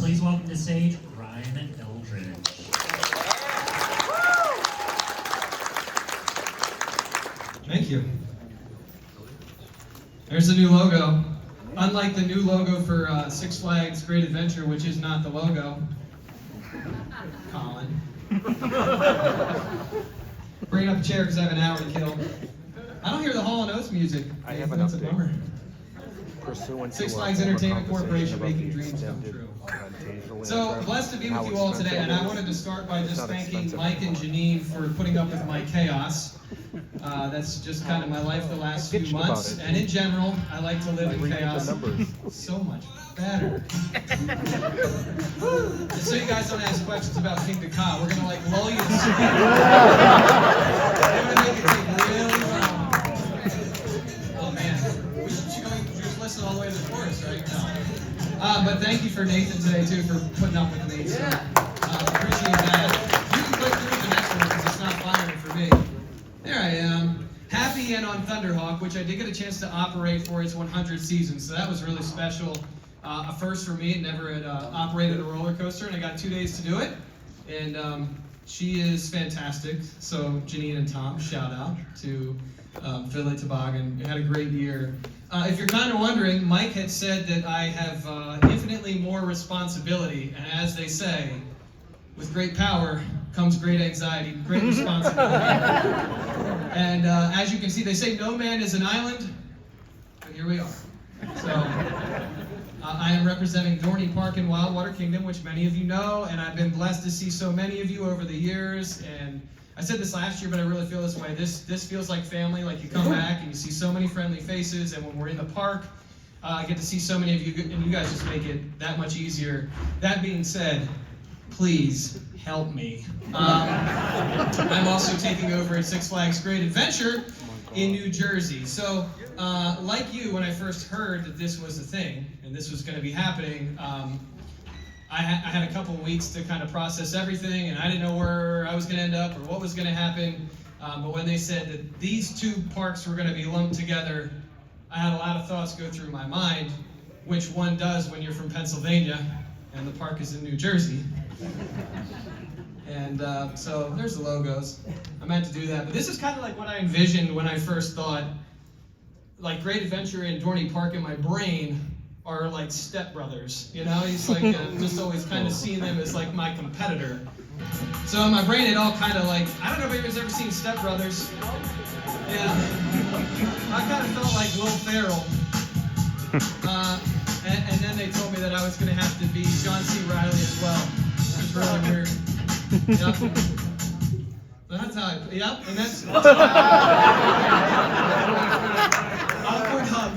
Please welcome to stage Ryan Eldridge. Thank you. There's the new logo. Unlike the new logo for Six Flags Great Adventure, which is not the logo. Colin. Bring up a chair because I have an hour to kill. I don't hear the Hall & Oates music. I have an That's a update. bummer. Pursuant to Six a Flags former Entertainment conversation Corporation, about making the dreams come extended true. Fantasia So, Land blessed to be how with you all expensive today, it and I is. wanted to start by It's just not thanking expensive Mike and anymore. Janine for putting up with my chaos. That's just kind of my life the last few bitched about months, it. and in general, I like to live in Read the chaos numbers. so much better. And so you guys don't ask questions about King Ka, we're gonna like lull you to sleep. We're gonna make it take really long. Oh man, we should just listen all the way to the chorus, right? No. But thank you for Nathan today too for putting up with me. So, appreciate that. You can click through the next one because it's not firing for me. There I am. Happy and on Thunderhawk, which I did get a chance to operate for its 100th season, so that was really special. A first for me. Never had operated a roller coaster, and I got 2 days to do it. And she is fantastic. So Janine and Tom, shout out to Philly Toboggan. We had a great year. If you're kind of wondering, Mike had said that I have infinitely more responsibility, and as they say, with great power comes great anxiety, great responsibility. And as you can see, they say no man is an island, but here we are. So I am representing Dorney Park in Wildwater Kingdom, which many of you know, and I've been blessed to see so many of you over the years. And I said this last year, but I really feel this way. This feels like family, like you come back and you see so many friendly faces, and when we're in the park, I get to see so many of you, and you guys just make it that much easier. That being said, please help me. I'm also taking over at Six Flags Great Adventure in New Jersey. So, like you, when I first heard that this was a thing and this was going to be happening, I had a couple weeks to kind of process everything, and I didn't know where I was going to end up or what was going to happen. But when they said that these two parks were going to be lumped together, I had a lot of thoughts go through my mind, which one does when you're from Pennsylvania and the park is in New Jersey. And so there's the logos. I meant to do that, but this is kind of like what I envisioned when I first thought, like Great Adventure and Dorney Park in my brain are like stepbrothers, you know? He's like, just always kind of seeing them as like my competitor. So in my brain it all kind of like, I don't know if anybody's ever seen Step Brothers. Yeah. I kind of felt like Will Ferrell. And then they told me that I was going to have to be John C. Reilly as well. It was really weird. Yep. So that's how I, yep, and that's awkward hug.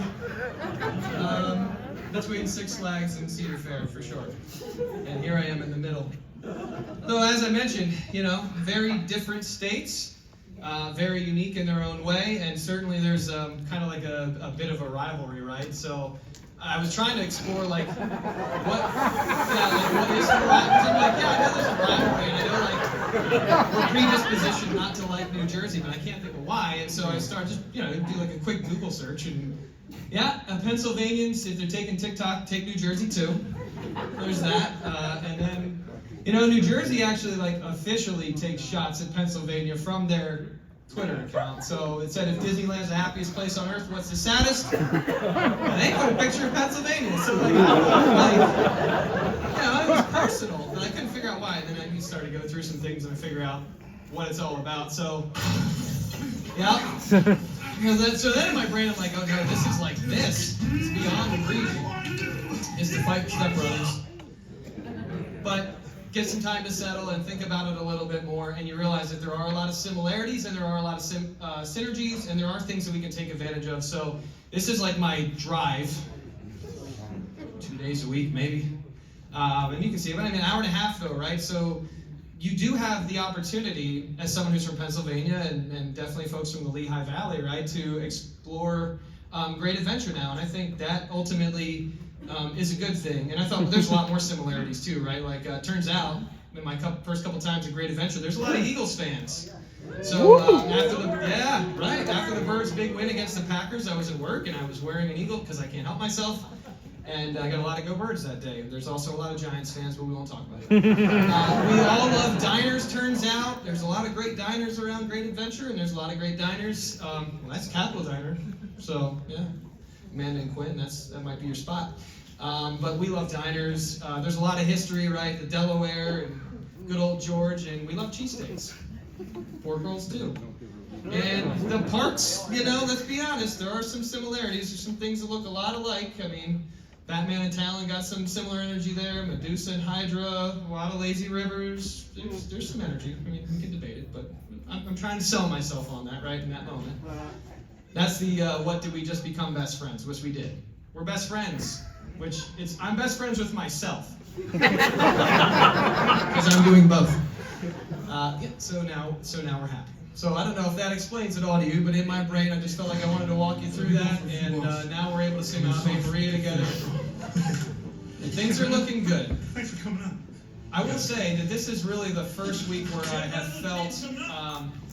Between Six Flags and Cedar Fair, for sure. And here I am in the middle. So as I mentioned, you know, very different states, very unique in their own way, and certainly there's kind of like a bit of a rivalry, right? So I was trying to explore like what is the rivalry? I'm like, yeah, I know there's a rivalry, and I know like we're predispositioned not to like New Jersey, but I can't think of why. And so I started just, you know, do like a quick Google search, and yeah, Pennsylvanians, if they're taking TikTok, take New Jersey too. There's that, and then you know, New Jersey actually like officially takes shots at Pennsylvania from their Twitter account. So it said, if Disneyland's the happiest place on earth, what's the saddest? And they put a picture of Pennsylvania. So like, you know, it was personal, but I couldn't figure out why. And then I started to go through some things and figure out what it's all about. So, yeah. So then in my brain, I'm like, oh no, this is like this. It's beyond the breed. It's to fight with Step Brothers. But get some time to settle and think about it a little bit more, and you realize that there are a lot of similarities and there are a lot of synergies, and there are things that we can take advantage of. So this is like my drive, 2 days a week maybe, and you can see it. But I mean, an hour and a half though, right? So you do have the opportunity, as someone who's from Pennsylvania and definitely folks from the Lehigh Valley, right, to explore Great Adventure now, and I think that ultimately is a good thing. And I thought, well, there's a lot more similarities too, right? Like, turns out, in my first couple times at Great Adventure, there's a lot of Eagles fans. So after the Birds' big win against the Packers, I was at work and I was wearing an Eagle because I can't help myself. And I got a lot of Go Birds that day. There's also a lot of Giants fans, but we won't talk about it. We all love diners, turns out. There's a lot of great diners around Great Adventure, and there's a lot of great diners. Well, that's Capital Diner. So, yeah. Amanda and Quinn, that might be your spot. But we love diners. There's a lot of history, right? The Delaware and good old George, and we love cheesesteaks. Pork rolls too. And the parks, let's be honest, there are some similarities. There's some things that look a lot alike. I mean, Batman and Talon got some similar energy there. Medusa and Hydra, a lot of lazy rivers. There's some energy. I mean, we can debate it, but I'm trying to sell myself on that, right, in that moment. That's the what did we just become best friends, which we did. We're best friends, I'm best friends with myself. Because I'm doing both. So now we're happy. So I don't know if that explains it all to you, but in my brain I just felt like I wanted to walk you through that, and now we're able to sing Ave Maria together. And things are looking good. Thanks for coming up. I will say that this is really the first week where I have felt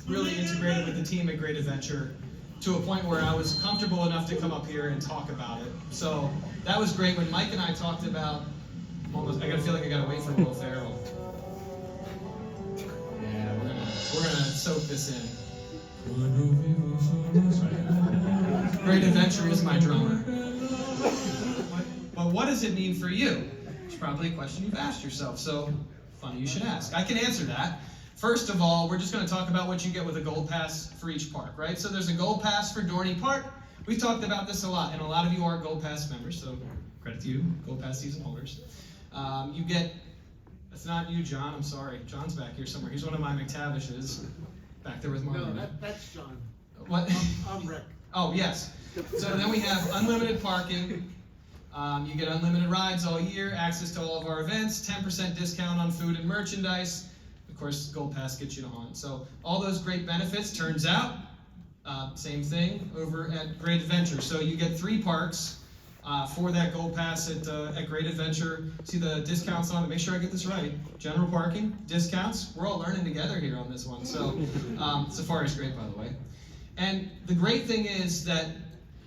really integrated with the team at Great Adventure to a point where I was comfortable enough to come up here and talk about it. So that was great. When Mike and I talked about, I gotta feel like I gotta wait for Will Ferrell. Yeah, we're gonna soak this in. Great Adventure is my drummer. But what does it mean for you? It's probably a question you've asked yourself, so funny you should ask. I can answer that. First of all, we're just going to talk about what you get with a Gold Pass for each park, right? So there's a Gold Pass for Dorney Park. We've talked about this a lot, and a lot of you are Gold Pass members, so credit to you, Gold Pass season holders. You get, it's not you, John, I'm sorry. John's back here somewhere. He's one of my McTavishes, back there with Marlon. No, that's John. What? I'm Rick. Oh, yes. So then we have unlimited parking. You get unlimited rides all year, access to all of our events, 10% discount on food and merchandise. Of course, Gold Pass gets you to haunt. So all those great benefits, turns out, same thing over at Great Adventure. So you get 3 parks for that Gold Pass at Great Adventure. See the discounts on it. Make sure I get this right. General parking, discounts. We're all learning together here on this one. So Safari's great, by the way. And the great thing is that,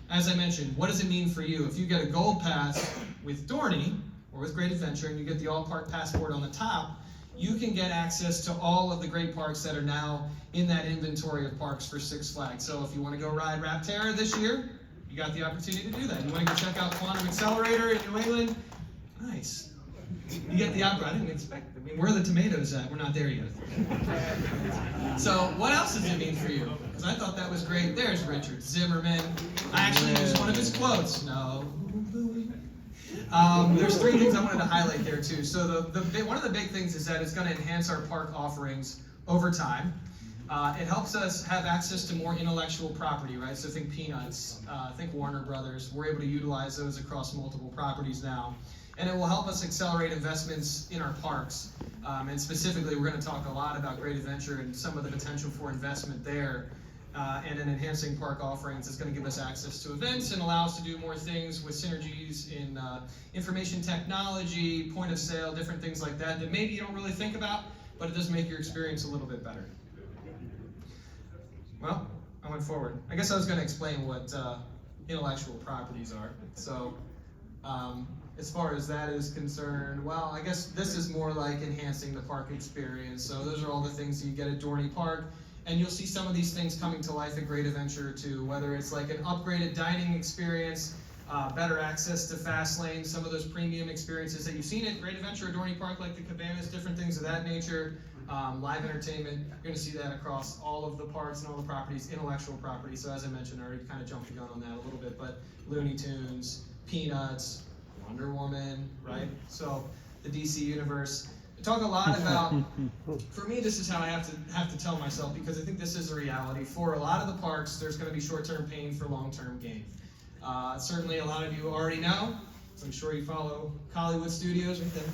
as I mentioned, what does it mean for you? If you get a Gold Pass with Dorney or with Great Adventure and you get the all-park passport on the top, you can get access to all of the great parks that are now in that inventory of parks for Six Flags. So if you want to go ride Rapterra this year, you got the opportunity to do that. You want to go check out Quantum Accelerator in New England? Nice. You get the opportunity. I didn't expect it. I mean, where are the tomatoes at? We're not there yet. So what else does it mean for you? Because I thought that was great. There's Richard Zimmerman. I actually used one of his quotes. No. There's 3 things I wanted to highlight there too. So one of the big things is that it's going to enhance our park offerings over time. It helps us have access to more intellectual property, right? So think Peanuts, think Warner Brothers. We're able to utilize those across multiple properties now. And it will help us accelerate investments in our parks. And specifically, we're going to talk a lot about Great Adventure and some of the potential for investment there. And in enhancing park offerings, it's going to give us access to events and allow us to do more things with synergies in information technology, point of sale, different things like that maybe you don't really think about, but it does make your experience a little bit better. Well, I went forward. I guess I was going to explain what intellectual properties are. So as far as that is concerned, well, I guess this is more like enhancing the park experience. So those are all the things that you get at Dorney Park. And you'll see some of these things coming to life at Great Adventure too, whether it's like an upgraded dining experience, better access to fast lanes, some of those premium experiences that you've seen at Great Adventure or Dorney Park, like the cabanas, different things of that nature, live entertainment. You're going to see that across all of the parks and all the properties, intellectual property. So as I mentioned, I already kind of jumped the gun on that a little bit, but Looney Tunes, Peanuts, Wonder Woman, right? So the DC universe. I talk a lot about, for me, this is how I have to tell myself, because I think this is a reality. For a lot of the parks, there's going to be short-term pain for long-term gain. Certainly, a lot of you already know, so I'm sure you follow Hollywood Studios right there.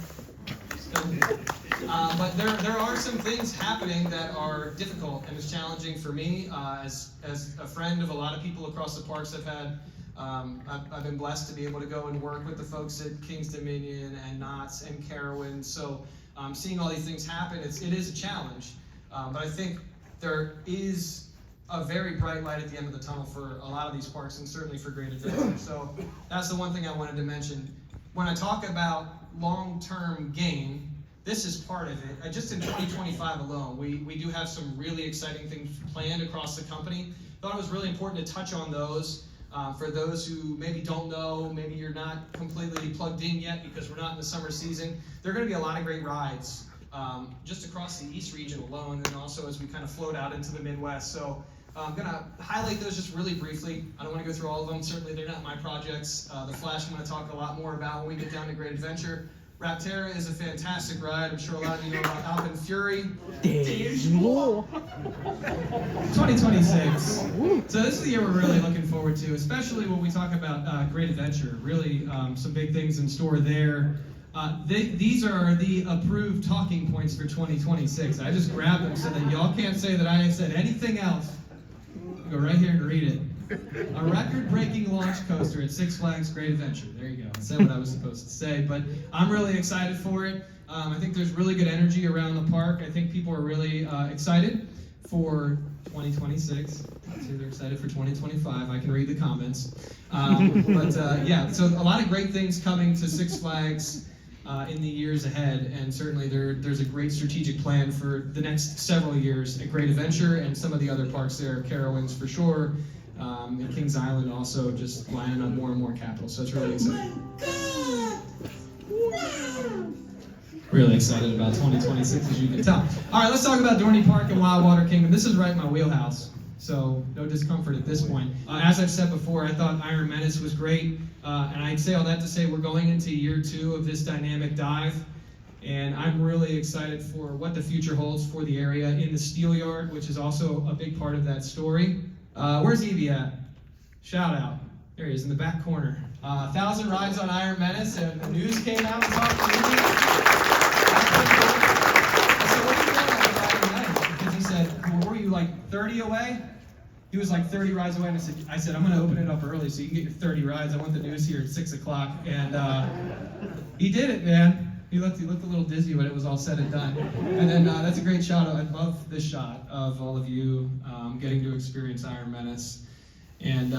But there are some things happening that are difficult and is challenging for me as a friend of a lot of people across the parks I've had. I've been blessed to be able to go and work with the folks at King's Dominion and Knott's and Carowinds. So seeing all these things happen, it is a challenge. But I think there is a very bright light at the end of the tunnel for a lot of these parks, and certainly for Great Adventure. So that's the one thing I wanted to mention. when I talk about long-term gain, this is part of it. Just in 2025 alone, we do have some really exciting things planned across the company. Thought it was really important to touch on those. For those who maybe don't know, maybe you're not completely plugged in yet because we're not in the summer season, there are going to be a lot of great rides just across the East region alone, and also as we kind of float out into the Midwest. So I'm going to highlight those just really briefly. I don't want to go through all of them. Certainly they're not my projects. The Flash I'm going to talk a lot more about when we get down to Great Adventure. Rapterra is a fantastic ride. I'm sure a lot of you know about Alpine Fury. 2026. So this is the year we're really looking forward to, especially when we talk about Great Adventure. Really some big things in store there. These are the approved talking points for 2026. I just grabbed them so that y'all can't say that I said anything else. Go right here and read it. A record-breaking launch coaster at Six Flags Great Adventure. There you go. I said what I was supposed to say, but I'm really excited for it. I think there's really good energy around the park. I think people are really excited for 2026. So they're excited for 2025. I can read the comments. Yeah, so a lot of great things coming to Six Flags in the years ahead, and certainly there's a great strategic plan for the next several years at Great Adventure and some of the other parks there, Carowinds for sure. And Kings Island also just landing on more and more capital, so it's really exciting. Really excited about 2026, as you can tell. All right, let's talk about Dorney Park and Wildwater Kingdom. This is right in my wheelhouse, so no discomfort at this point. As I've said before, I thought Iron Menace was great, and I'd say all that to say we're going into year 2 of this dynamic dive, and I'm really excited for what the future holds for the area in the Steel Yard, which is also a big part of that story. Where's Evie at? Shout out. There he is in the back corner. 1,000 rides on Iron Menace, and the news came out and talked to Evie. I said, what are you doing about Iron Menace? Because he said, well, were you like 30 away? He was like 30 rides away, and I said, I'm going to open it up early so you can get your 30 rides. I want the news here at 6 o'clock. And he did it, man. He looked a little dizzy when it was all said and done. And then that's a great shot. I love this shot of all of you getting to experience Iron Menace. And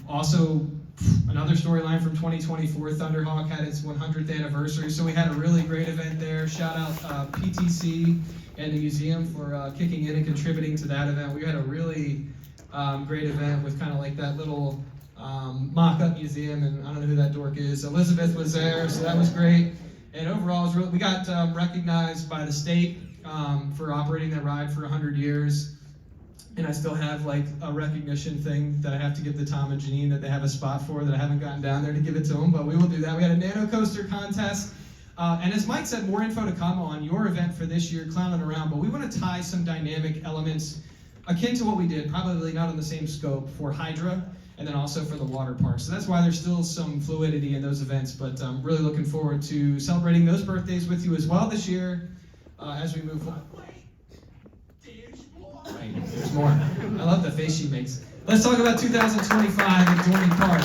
also, another storyline from 2024, Thunderhawk had its 100th anniversary, so we had a really great event there. Shout out PTC and the museum for kicking in and contributing to that event. We had a really great event with kind of like that little mock-up museum, and I don't know who that dork is. Elizabeth was there, so that was great. And overall, it was we got recognized by the state for operating that ride for 100 years. And I still have like a recognition thing that I have to give to Tom and Janine that they have a spot for that I haven't gotten down there to give it to them, but we will do that. We had a nano coaster contest. And as Mike said, more info to come on your event for this year, Clowning Around, but we want to tie some dynamic elements akin to what we did, probably not on the same scope, for Hydra, and then also for the water park. So that's why there's still some fluidity in those events, but I'm really looking forward to celebrating those birthdays with you as well this year as we move forward. Right, there's more. I love the face she makes. Let's talk about 2025 at Dorney Park.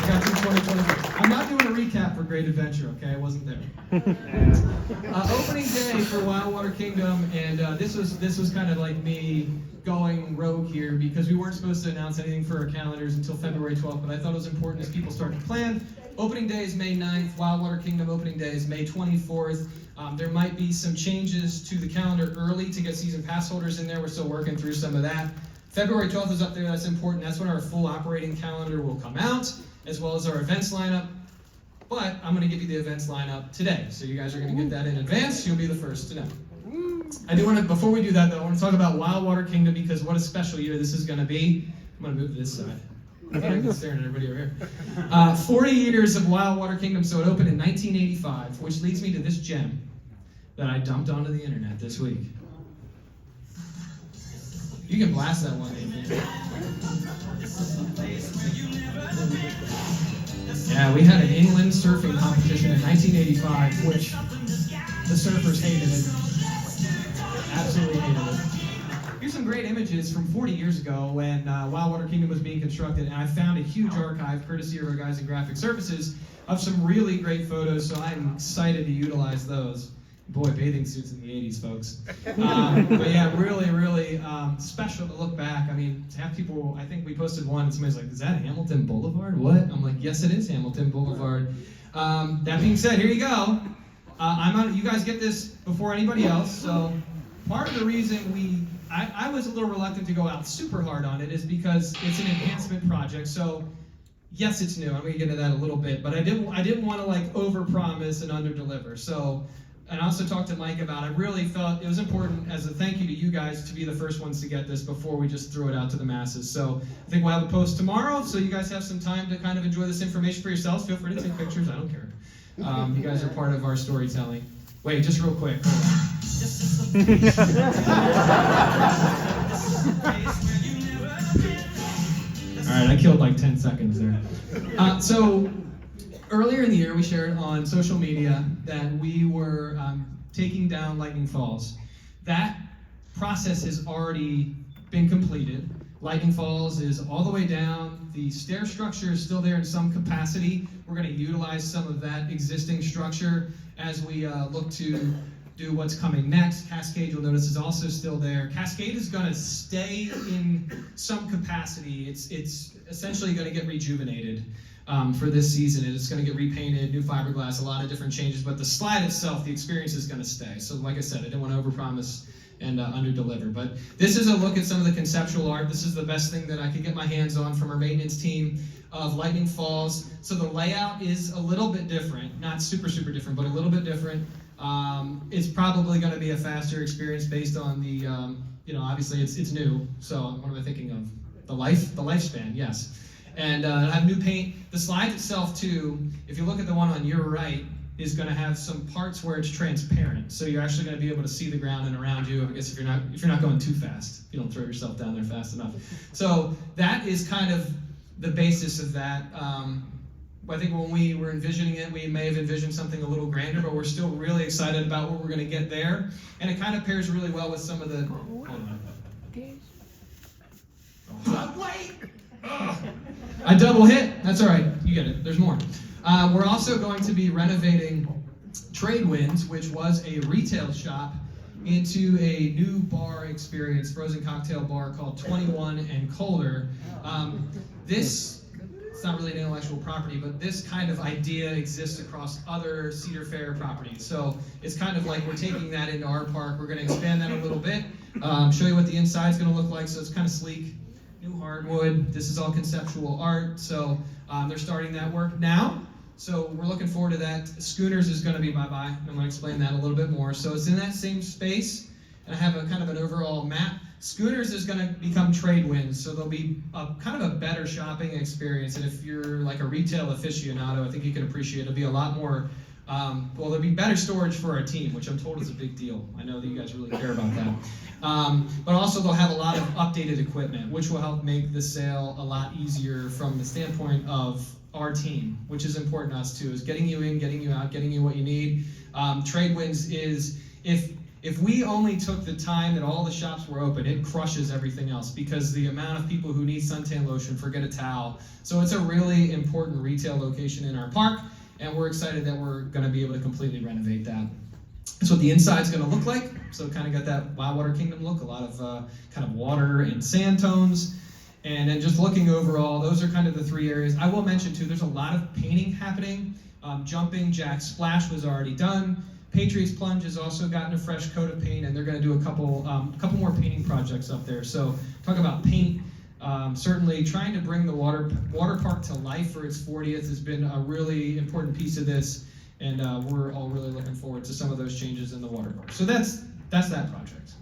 Got to 2024. I'm not doing a recap for Great Adventure, okay? I wasn't there. Opening day for Wildwater Kingdom, and this was kind of like me going rogue here because we weren't supposed to announce anything for our calendars until February 12th, but I thought it was important as people start to plan. Opening day is May 9th. Wildwater Kingdom opening day is May 24th. There might be some changes to the calendar early to get season pass holders in there. We're still working through some of that. February 12th is up there. That's important. That's when our full operating calendar will come out, as well as our events lineup. But I'm going to give you the events lineup today, so you guys are going to get that in advance. You'll be the first to know. I do want to, before we do that though, I want to talk about Wildwater Kingdom because what a special year this is going to be. I'm going to move to this side. I'm staring at everybody over here. 40 years of Wildwater Kingdom, so it opened in 1985, which leads me to this gem that I dumped onto the internet this week. You can blast that one, Adrian. Yeah, we had an inland surfing competition in 1985, which the surfers hated it. Absolutely hated it. Here's some great images from 40 years ago when Wildwater Kingdom was being constructed, and I found a huge archive, courtesy of our guys in Graphic Services, of some really great photos, so I'm excited to utilize those. Boy, bathing suits in the 80s, folks. But yeah, really, really special to look back. I mean, to have people, I think we posted one and somebody's like, is that Hamilton Boulevard? What? I'm like, yes, it is Hamilton Boulevard. That being said, here you go. You guys get this before anybody else, so part of the reason I was a little reluctant to go out super hard on it is because it's an enhancement project, so yes, it's new. I'm going to get into that a little bit, but I didn't want to like overpromise and underdeliver. So, and I also talked to Mike about, I really felt it was important as a thank you to you guys to be the first ones to get this before we just threw it out to the masses. So I think we'll have a post tomorrow, so you guys have some time to kind of enjoy this information for yourselves. Feel free to take pictures, I don't care. You guys are part of our storytelling. Wait, just real quick. All right, I killed like 10 seconds there. So earlier in the year, we shared on social media that we were taking down Lightning Falls. That process has already been completed. Lightning Falls is all the way down. The stair structure is still there in some capacity. We're going to utilize some of that existing structure as we look to do what's coming next. Cascade, you'll notice, is also still there. Cascade is going to stay in some capacity. It's essentially going to get rejuvenated for this season. It's going to get repainted, new fiberglass, a lot of different changes, but the slide itself, the experience is going to stay. So like I said, I didn't want to overpromise and under-deliver. But this is a look at some of the conceptual art. This is the best thing that I could get my hands on from our maintenance team of Lightning Falls. So the layout is a little bit different, not super, super different, but a little bit different. It's probably going to be a faster experience based on the, obviously it's new. So what am I thinking of? The lifespan, yes. And I have new paint. The slide itself too, if you look at the one on your right, is going to have some parts where it's transparent. So you're actually going to be able to see the ground and around you. I guess if you're not going too fast, you don't throw yourself down there fast enough. So that is kind of the basis of that. I think when we were envisioning it, we may have envisioned something a little grander, but we're still really excited about what we're going to get there. And it kind of pairs really well with some of the... Wait! I double hit. That's all right. You get it. There's more. We're also going to be renovating Trade Winds, which was a retail shop, into a new bar experience, frozen cocktail bar called 21 and Colder. It's not really an intellectual property, but this kind of idea exists across other Cedar Fair properties. So it's kind of like we're taking that into our park. We're going to expand that a little bit, show you what the inside's going to look like. So it's kind of sleek, new hardwood. This is all conceptual art. So they're starting that work now. So we're looking forward to that. Schooners is going to be bye-bye. I'm going to explain that a little bit more. So it's in that same space, and I have a kind of an overall map. Schooners is going to become Trade Winds, so there'll be kind of a better shopping experience. And if you're like a retail aficionado, I think you can appreciate it'll be a lot more, there'll be better storage for our team, which I'm told is a big deal. I know that you guys really care about that. But also they'll have a lot of updated equipment, which will help make the sale a lot easier from the standpoint of our team, which is important to us too, is getting you in, getting you out, getting you what you need. Trade Winds is, if we only took the time that all the shops were open, it crushes everything else because the amount of people who need suntan lotion forget a towel. So it's a really important retail location in our park, and we're excited that we're going to be able to completely renovate that. That's what the inside's going to look like. So kind of got that Wildwater Kingdom look, a lot of kind of water and sand tones. And then just looking overall, those are kind of the three areas. I will mention too, there's a lot of painting happening. Jumping Jack Splash was already done. Patriots Plunge has also gotten a fresh coat of paint, and they're going to do a couple more painting projects up there. So talk about paint. Certainly trying to bring the water park to life for its 40th has been a really important piece of this, and we're all really looking forward to some of those changes in the water park. So that's that project.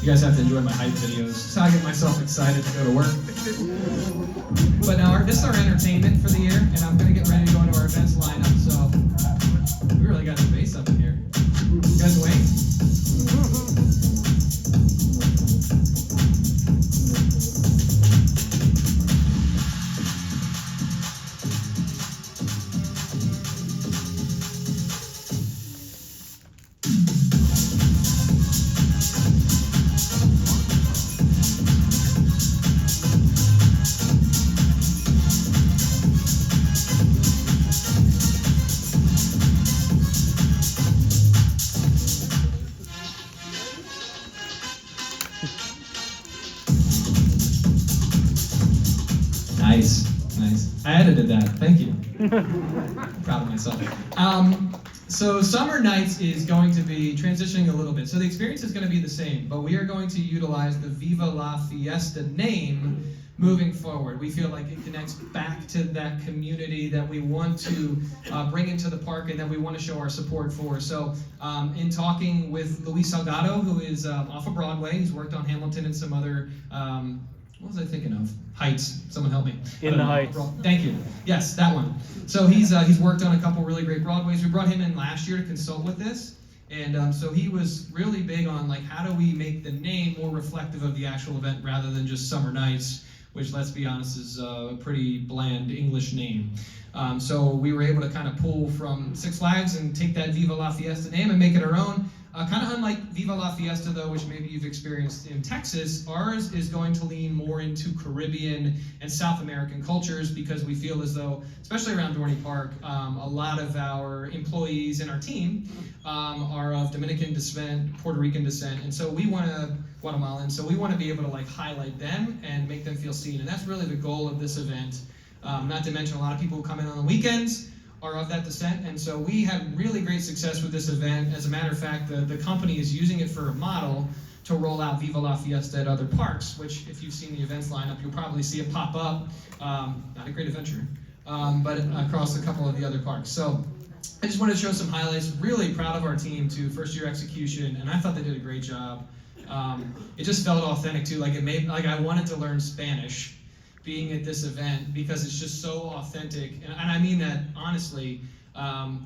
You guys have to enjoy my hype videos. This is how I get myself excited to go to work. But now this is our entertainment for the year, and I'm going to get ready to go into our events lineup. So we really got the bass up in here. You guys awake? Proud of myself. So Summer Nights is going to be transitioning a little bit. So the experience is going to be the same, but we are going to utilize the Viva La Fiesta name moving forward. We feel like it connects back to that community that we want to bring into the park and that we want to show our support for. So in talking with Luis Salgado, who is off of Broadway, he's worked on Hamilton and some other, what was I thinking of? Heights. Someone help me. In the Heights. Thank you. Yes, that one. So he's worked on a couple really great Broadways. We brought him in last year to consult with this. And so he was really big on like how do we make the name more reflective of the actual event rather than just Summer Nights, which, let's be honest, is a pretty bland English name. So we were able to kind of pull from Six Flags and take that Viva La Fiesta name and make it our own. Kind of unlike Viva La Fiesta, though, which maybe you've experienced in Texas, ours is going to lean more into Caribbean and South American cultures because we feel as though, especially around Dorney Park, a lot of our employees and our team are of Dominican descent, Puerto Rican descent, and so we want to, Guatemalan, so we want to be able to like highlight them and make them feel seen, and that's really the goal of this event. Not to mention a lot of people who come in on the weekends are of that descent, and so we had really great success with this event. As a matter of fact, the company is using it for a model to roll out Viva La Fiesta at other parks, which if you've seen the events lineup, you'll probably see it pop up, not a great adventure, but across a couple of the other parks. So I just wanted to show some highlights. Really proud of our team too, first year execution, and I thought they did a great job. It just felt authentic too, like I wanted to learn Spanish being at this event because it's just so authentic, and I mean that honestly.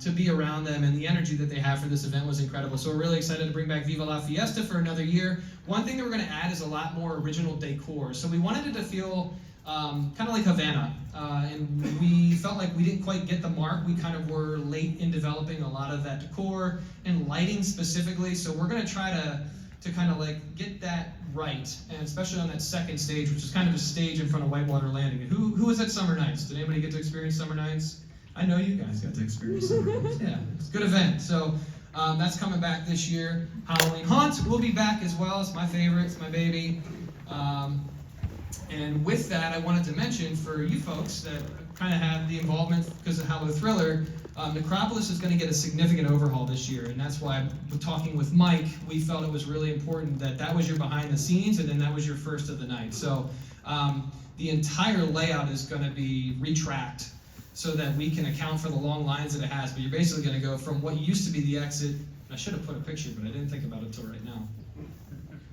To be around them and the energy that they have for this event was incredible. So we're really excited to bring back Viva La Fiesta for another year. One thing that we're going to add is a lot more original decor. So we wanted it to feel kind of like Havana, and we felt like we didn't quite get the mark. We kind of were late in developing a lot of that decor and lighting specifically. So we're going to try to kind of like get that right, and especially on that second stage, which is kind of a stage in front of Whitewater Landing. And who was at Summer Nights? Did anybody get to experience Summer Nights? I know you guys got to experience Summer Nights. Yeah, it's a good event. So that's coming back this year. Halloween Haunt will be back as well. It's my favorite. It's my baby. And with that, I wanted to mention for you folks that kind of have the involvement because of Hallow Thriller, Necropolis is going to get a significant overhaul this year, and that's why, talking with Mike, we felt it was really important that that was your behind the scenes, and then that was your first of the night. So the entire layout is going to be retracked so that we can account for the long lines that it has. But you're basically going to go from what used to be the exit. I should have put a picture, but I didn't think about it until right now.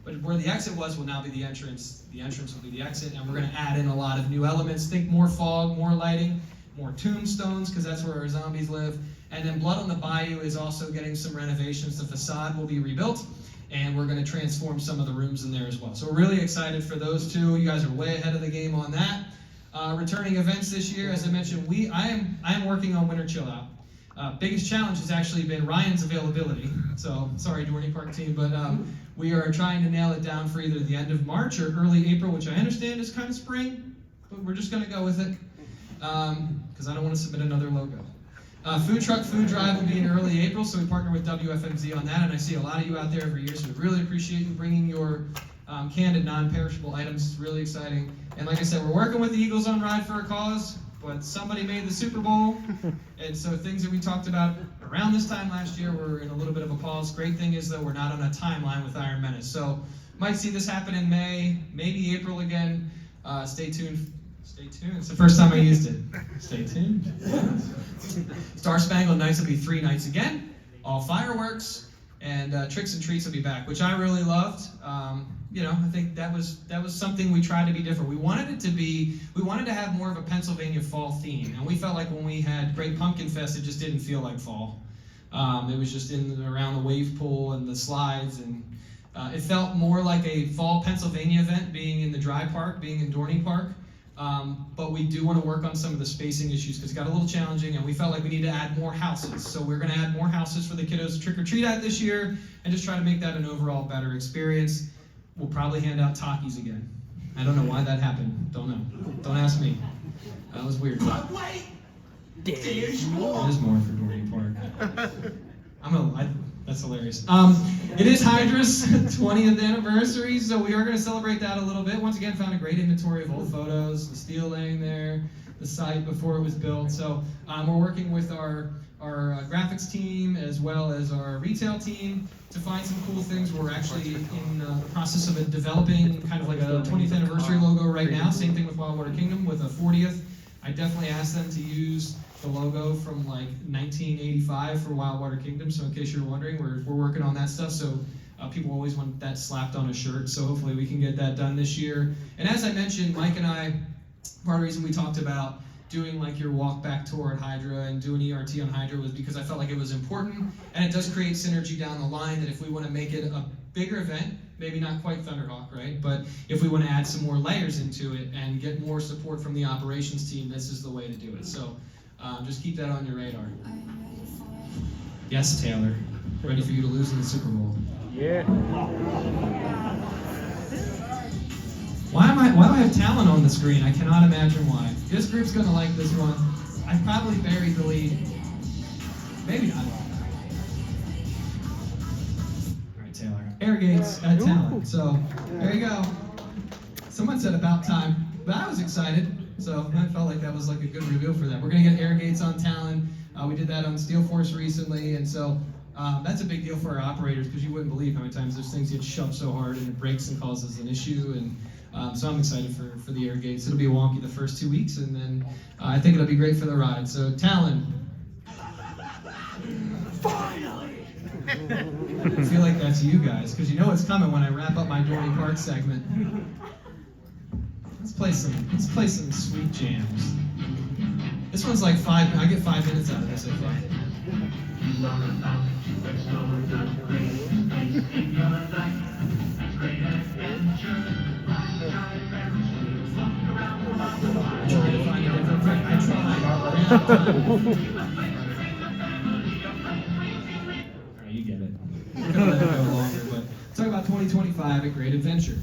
But where the exit was will now be the entrance. The entrance will be the exit, and we're going to add in a lot of new elements. Think more fog, more lighting, more tombstones, because that's where our zombies live. And then Blood on the Bayou is also getting some renovations. The facade will be rebuilt, and we're going to transform some of the rooms in there as well. So we're really excited for those two. You guys are way ahead of the game on that. Returning events this year, as I mentioned, I am working on Winter Chill Out. Biggest challenge has actually been Ryan's availability. So sorry, Dorney Park team, but we are trying to nail it down for either the end of March or early April, which I understand is kind of spring, but we're just going to go with it because I don't want to submit another logo. Food Truck Food Drive will be in early April, so we partner with WFMZ on that, and I see a lot of you out there every year, so we really appreciate you bringing your canned and non-perishable items. It's really exciting. And like I said, we're working with the Eagles on Ride for a Cause, but somebody made the Super Bowl, and so things that we talked about around this time last year were in a little bit of a pause. Great thing is, though, we're not on a timeline with Iron Menace, so might see this happen in May, maybe April again. Stay tuned. Stay tuned. It's the first time I used it. Stay tuned. Star Spangled Nights will be 3 nights again, all fireworks, and Tricks and Treats will be back, which I really loved. I think that was something we tried to be different. We wanted to have more of a Pennsylvania fall theme, and we felt like when we had Great Pumpkin Fest, it just didn't feel like fall. It was just around the wave pool and the slides, and it felt more like a fall Pennsylvania event, being in the dry park, being in Dorney Park. But we do want to work on some of the spacing issues because it got a little challenging, and we felt like we need to add more houses. So we're going to add more houses for the kiddos to trick or treat at this year, and just try to make that an overall better experience. We'll probably hand out Takis again. I don't know why that happened. Don't know. Don't ask me. That was weird. But wait! There's more. There's more for Dorney Park. That's hilarious. It is Hydra's 20th anniversary, so we are going to celebrate that a little bit. Once again, found a great inventory of old photos, the steel laying there, the site before it was built. So we're working with our graphics team as well as our retail team to find some cool things. We're actually in the process of developing kind of like a 20th anniversary logo right now. Same thing with Wildwater Kingdom with a 40th. I definitely asked them to use the logo from like 1985 for Wildwater Kingdom. So in case you're wondering, we're working on that stuff. So people always want that slapped on a shirt. So hopefully we can get that done this year. And as I mentioned, Mike and I, part of the reason we talked about doing like your walk back tour at Hydra and doing ERT on Hydra was because I felt like it was important, and it does create synergy down the line that if we want to make it a bigger event, maybe not quite Thunderhawk, right? But if we want to add some more layers into it and get more support from the operations team, this is the way to do it. So just keep that on your radar. Yes, Taylor. Ready for you to lose in the Super Bowl. Yeah. Why do I have Talon on the screen? I cannot imagine why. This group's gonna like this one. I probably buried the lead. Maybe not. All right, Taylor. Air gates at Talon. So there you go. Someone said about time, but I was excited. So I felt like that was like a good reveal for that. We're gonna get air gates on Talon. We did that on Steel Force recently, and so that's a big deal for our operators because you wouldn't believe how many times those things get shoved so hard and it breaks and causes an issue. And so I'm excited for the air gates. It'll be wonky the first 2 weeks, and then I think it'll be great for the ride. So Talon. Finally! I feel like that's you guys, because you know it's coming when I wrap up my Dorney Park segment. Let's play some sweet jams. This one's like I get 5 minutes out of this, I think. Alright, you get it. We're gonna let it go longer, but let's talk about 2025 at Great Adventure,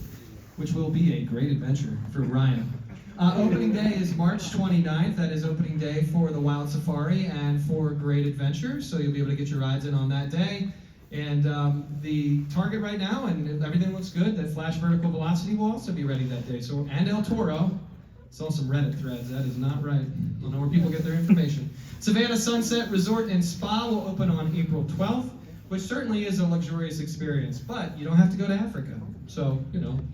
which will be a great adventure for Ryan. Opening day is March 29th. That is opening day for the Wild Safari and for Great Adventure, so you'll be able to get your rides in on that day. And the target right now, and everything looks good, that Flash Vertical Velocity will also be ready that day. So, and El Toro. Saw some Reddit threads. That is not right. I don't know where people get their information. Savannah Sunset Resort and Spa will open on April 12th, which certainly is a luxurious experience, but you don't have to go to Africa. So,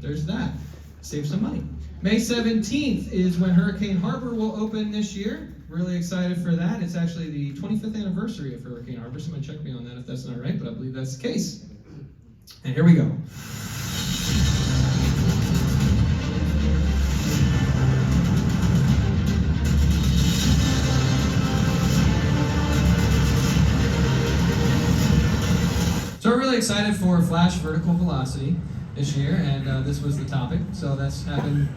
there's that. Save some money. May 17th is when Hurricane Harbor will open this year. Really excited for that. It's actually the 25th anniversary of Hurricane Harbor. Someone check me on that if that's not right, but I believe that's the case. And here we go. So we're really excited for Flash Vertical Velocity this year, and this was the topic. So that's happened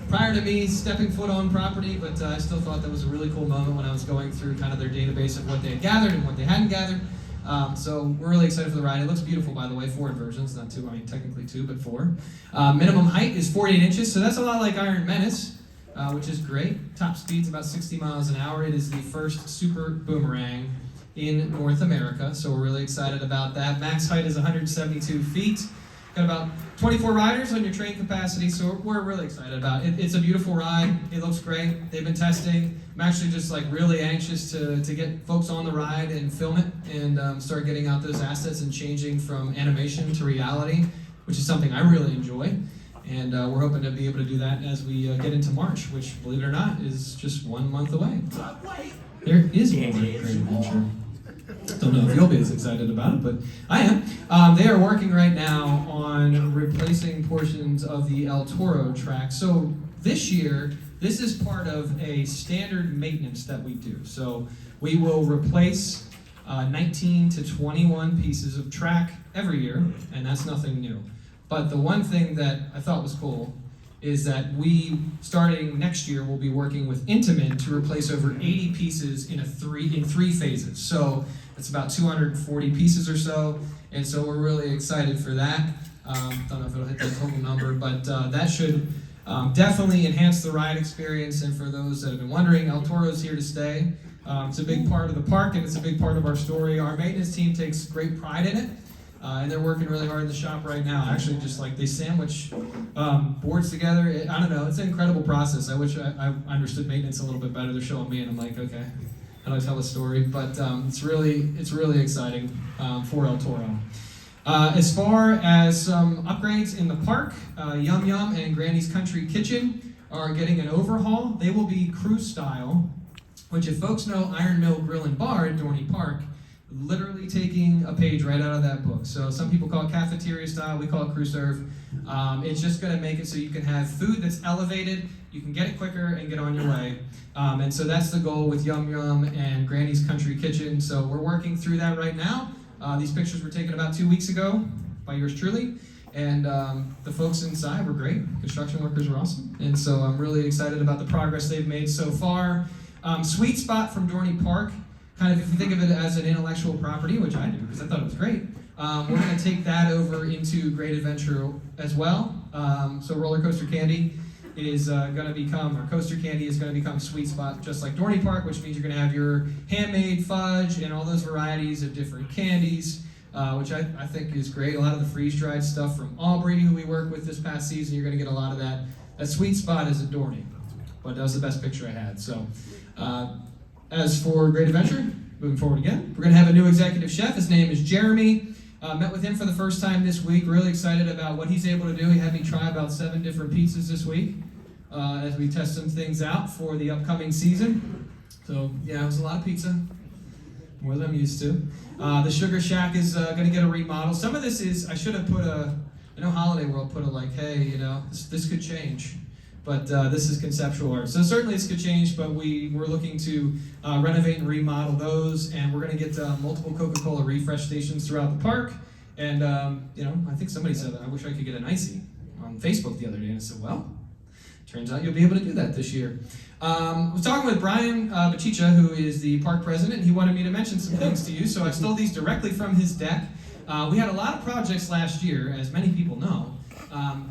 prior to me stepping foot on property, but I still thought that was a really cool moment when I was going through kind of their database of what they had gathered and what they hadn't gathered. So we're really excited for the ride. It looks beautiful, by the way, 4 inversions, not 2, I mean technically 2, but 4. Minimum height is 48 inches, so that's a lot like Iron Menace, which is great. Top speed's about 60 miles an hour. It is the first super boomerang in North America, so we're really excited about that. Max height is 172 feet. Got about 24 riders on your train capacity, so we're really excited about it. It's a beautiful ride. It looks great. They've been testing. I'm actually just like really anxious to get folks on the ride and film it and start getting out those assets and changing from animation to reality, which is something I really enjoy. And we're hoping to be able to do that as we get into March, which, believe it or not, is just 1 month away. There is one more Great Adventure. Don't know if you'll be as excited about it, but I am. They are working right now on replacing portions of the El Toro track. So this year, this is part of a standard maintenance that we do. So we will replace 19 to 21 pieces of track every year, and that's nothing new. But the one thing that I thought was cool is that we, starting next year, will be working with Intamin to replace over 80 pieces in 3 phases. So it's about 240 pieces or so, and so we're really excited for that. Don't know if it'll hit the total number, but that should definitely enhance the ride experience. And for those that have been wondering, El Toro's here to stay. It's a big part of the park, and it's a big part of our story. Our maintenance team takes great pride in it. And they're working really hard in the shop right now. Actually, just like they sandwich boards together. I don't know. It's an incredible process. I wish I understood maintenance a little bit better. They're showing me, and I'm like, okay, how do I tell a story? But it's really exciting for El Toro. As far as some upgrades in the park, Yum Yum and Granny's Country Kitchen are getting an overhaul. They will be cruise style, which if folks know Iron Mill Grill and Bar at Dorney Park, literally taking a page right out of that book. So some people call it cafeteria style, we call it crew serve. It's just going to make it so you can have food that's elevated, you can get it quicker and get on your way. And so that's the goal with Yum Yum and Granny's Country Kitchen. So we're working through that right now. These pictures were taken about 2 weeks ago by yours truly. And the folks inside were great. Construction workers were awesome. And so I'm really excited about the progress they've made so far. Sweet spot from Dorney Park. Kind of, if you think of it as an intellectual property, which I do because I thought it was great, we're going to take that over into Great Adventure as well. So Roller Coaster Candy is going to become, or Coaster Candy is going to become Sweet Spot, just like Dorney Park, which means you're going to have your handmade fudge and all those varieties of different candies, which I think is great. A lot of the freeze-dried stuff from Aubrey, who we worked with this past season, you're going to get a lot of that. That Sweet Spot is at Dorney, but that was the best picture I had. So. As for Great Adventure, moving forward again, we're going to have a new executive chef. His name is Jeremy. Met with him for the first time this week. Really excited about what he's able to do. He had me try about 7 different pizzas this week as we test some things out for the upcoming season. So, yeah, it was a lot of pizza, more than I'm used to. The Sugar Shack is going to get a remodel. Some of this is, I should have put I know Holiday World put hey, you know, this could change. But this is conceptual art. So certainly this could change, but we're looking to renovate and remodel those, and we're going to get multiple Coca-Cola refresh stations throughout the park. And, you know, I think somebody said, I wish I could get an icy on Facebook the other day, and I said, well, turns out you'll be able to do that this year. I was talking with Brian Bachicha, who is the park president, and he wanted me to mention some things to you, so I stole these directly from his deck. We had a lot of projects last year, as many people know,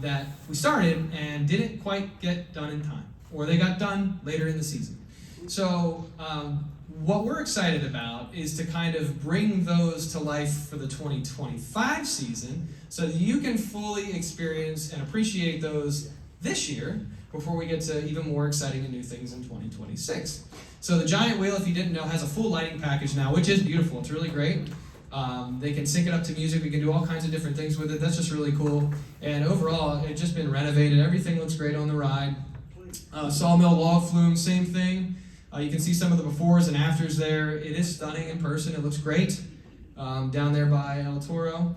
that we started and didn't quite get done in time, or they got done later in the season. So what we're excited about is to kind of bring those to life for the 2025 season so that you can fully experience and appreciate those this year before we get to even more exciting and new things in 2026. So the Giant Wheel, if you didn't know, has a full lighting package now, which is beautiful. It's really great. They can sync it up to music. We can do all kinds of different things with it. That's just really cool. And overall, it's just been renovated. Everything looks great on the ride. Sawmill log flume, same thing. You can see some of the befores and afters there. It is stunning in person. It looks great down there by El Toro.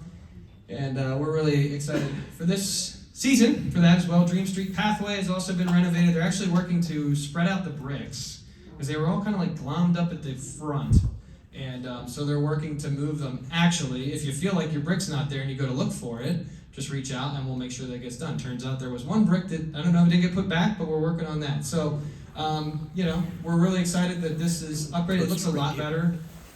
And we're really excited for this season for that as well. Dream Street Pathway has also been renovated. They're actually working to spread out the bricks because they were all kind of like glommed up at the front. And so they're working to move them. Actually, if you feel like your brick's not there and you go to look for it, just reach out and we'll make sure that gets done. Turns out there was one brick that, I don't know, didn't get put back, but we're working on that. So, you know, we're really excited that this is upgraded. It looks a lot better.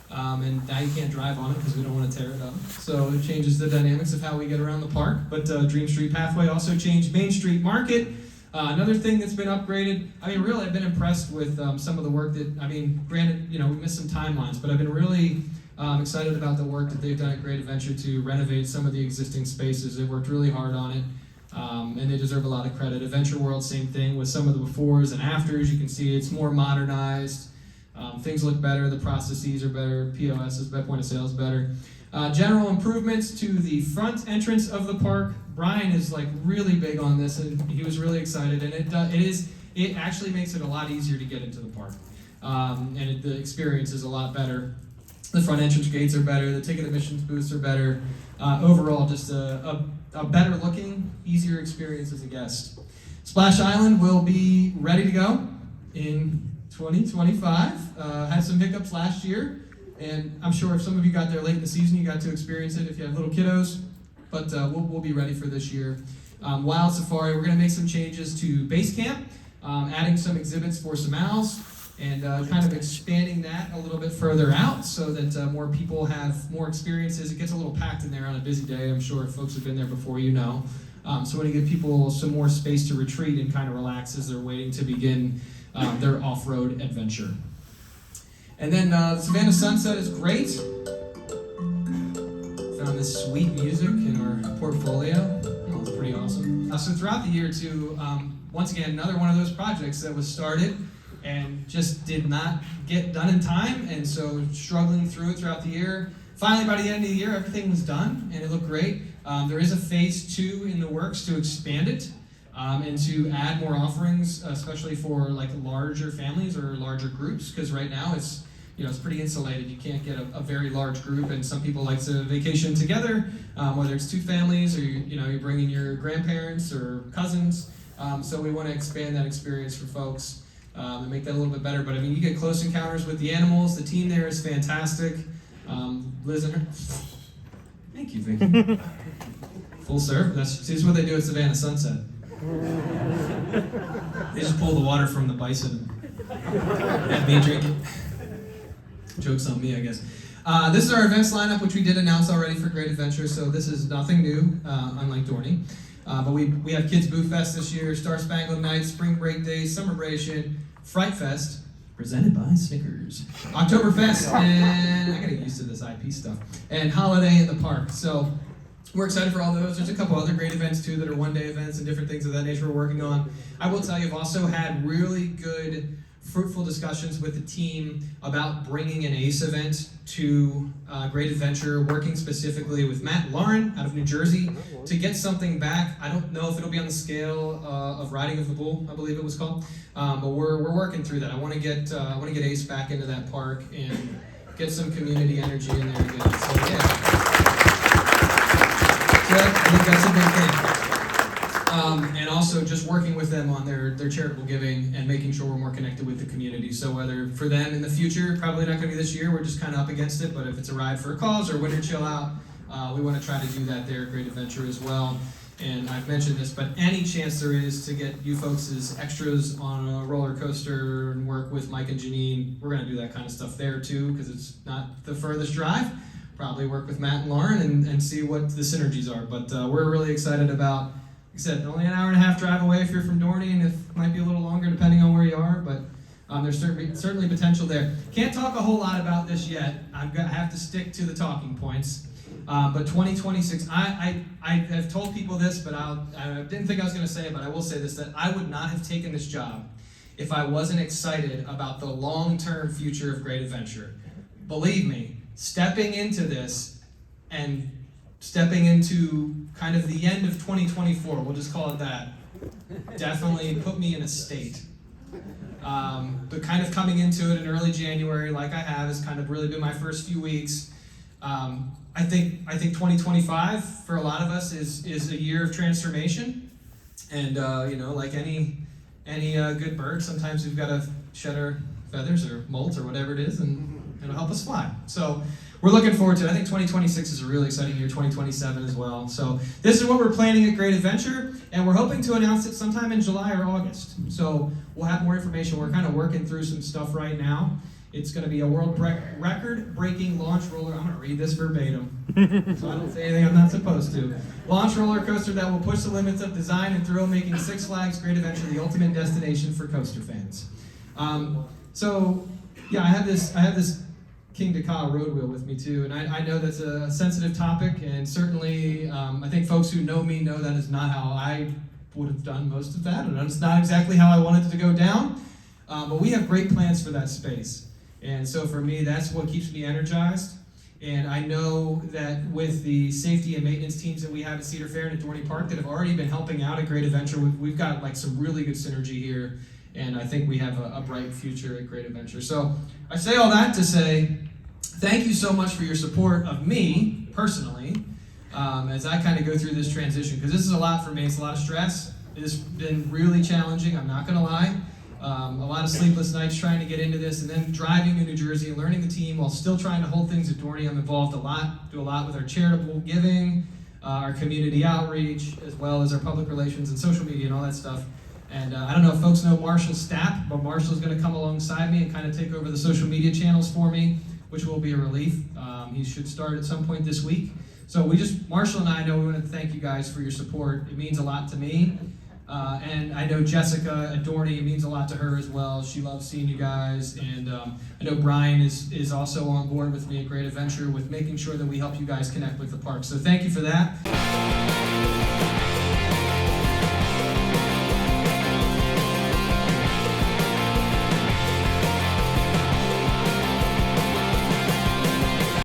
And now you can't drive on it because we don't want to tear it up. So it changes the dynamics of how we get around the park. But Dream Street Pathway also changed Main Street Market. Another thing that's been upgraded, I mean, really, I've been impressed with some of the work that, I mean, granted, you know, we missed some timelines, but I've been really excited about the work that they've done at Great Adventure to renovate some of the existing spaces. They worked really hard on it, and they deserve a lot of credit. Adventure World, same thing with some of the befores and afters. You can see it's more modernized. Things look better. The processes are better. POS is better. Point of sale is better. General improvements to the front entrance of the park. Brian is like really big on this, and he was really excited. And it actually makes it a lot easier to get into the park, and the experience is a lot better. The front entrance gates are better. The ticket admissions booths are better. Overall, just a better looking, easier experience as a guest. Splash Island will be ready to go in 2025. Had some hiccups last year. And I'm sure if some of you got there late in the season, you got to experience it if you have little kiddos. But we'll be ready for this year. Wild Safari, we're going to make some changes to base camp, adding some exhibits for some owls, and kind of expanding that a little bit further out so that more people have more experiences. It gets a little packed in there on a busy day. I'm sure if folks have been there before, you know. So we want to give people some more space to retreat and kind of relax as they're waiting to begin their off-road adventure. And then Savannah Sunset is great. Found this sweet music in our portfolio. Oh, it's pretty awesome. So throughout the year too, once again, another one of those projects that was started and just did not get done in time, and so struggling through it throughout the year. Finally, by the end of the year, everything was done, and it looked great. There is a phase 2 in the works to expand it and to add more offerings, especially for like larger families or larger groups, because right now it's pretty insulated. You can't get a very large group, and some people like to vacation together, whether it's 2 families or you're bringing your grandparents or cousins. So we want to expand that experience for folks and make that a little bit better. But I mean, you get close encounters with the animals. The team there is fantastic. Liz and her. Thank you, Vicky. Full serve. This is what they do at Savannah Sunset. They just pull the water from the bison and have me drink it. Joke's on me, I guess. This is our events lineup, which we did announce already for Great Adventure, so this is nothing new, unlike Dorney. But we have Kids Boo Fest this year, Star Spangled Night, Spring Break Days, Summerbration, Fright Fest, presented by Snickers, Oktoberfest, and I gotta get used to this IP stuff, and Holiday in the Park. So we're excited for all those. There's a couple other great events too that are one-day events and different things of that nature we're working on. I will tell you, I've also had really good, fruitful discussions with the team about bringing an ACE event to Great Adventure, working specifically with Matt and Lauren out of New Jersey to get something back. I don't know if it'll be on the scale of Riding of the Bull, I believe it was called, but we're working through that. I want to get ACE back into that park and get some community energy in there again. So yeah. So I think that's a big thing. And also just working with them on their charitable giving and making sure we're more connected with the community. So whether for them in the future, probably not going to be this year, we're just kind of up against it, but if it's a ride for a cause or winter chill out, we want to try to do that there at Great Adventure as well. And I've mentioned this, but any chance there is to get you folks as extras on a roller coaster and work with Mike and Janine, we're going to do that kind of stuff there too, because it's not the furthest drive. Probably work with Matt and Lauren and see what the synergies are. But we're really excited about, like I said, only an hour and a half drive away if you're from Dorney, and it might be a little longer depending on where you are, but there's certainly potential there. Can't talk a whole lot about this yet. I have to stick to the talking points. But 2026, I have told people this, but I didn't think I was going to say it, but I will say this, that I would not have taken this job if I wasn't excited about the long-term future of Great Adventure. Believe me, stepping into this and stepping into kind of the end of 2024, we'll just call it that, definitely put me in a state. But kind of coming into it in early January, like I have, has kind of really been my first few weeks. I think 2025 for a lot of us is a year of transformation, and like any good bird, sometimes we've got to shed our feathers or molt or whatever it is, and it'll help us fly. So we're looking forward to it. I think 2026 is a really exciting year, 2027 as well. So this is what we're planning at Great Adventure, and we're hoping to announce it sometime in July or August. So we'll have more information. We're kind of working through some stuff right now. It's going to be a world record-breaking launch roller. I'm going to read this verbatim, so I don't say anything I'm not supposed to. Launch roller coaster that will push the limits of design and thrill, making Six Flags Great Adventure the ultimate destination for coaster fans. So yeah, I have this King Dakar road wheel with me too, and I know that's a sensitive topic, and certainly I think folks who know me know that is not how I would have done most of that, and it's not exactly how I wanted it to go down, but we have great plans for that space. And so for me, that's what keeps me energized. And I know that with the safety and maintenance teams that we have at Cedar Fair and at Dorney Park that have already been helping out at Great Adventure, we've got like some really good synergy here. And I think we have a bright future at Great Adventure. So I say all that to say, thank you so much for your support of me, personally, as I kind of go through this transition. Because this is a lot for me. It's a lot of stress. It has been really challenging, I'm not going to lie. A lot of sleepless nights trying to get into this, and then driving to New Jersey and learning the team while still trying to hold things at Dorney. I'm involved do a lot with our charitable giving, our community outreach, as well as our public relations and social media and all that stuff. And I don't know if folks know Marshall Stapp, but Marshall's going to come alongside me and kind of take over the social media channels for me, which will be a relief. He should start at some point this week. So Marshall and I know we want to thank you guys for your support. It means a lot to me. And I know Jessica at Dorney, it means a lot to her as well. She loves seeing you guys. And I know Brian is also on board with me at Great Adventure with making sure that we help you guys connect with the park. So thank you for that.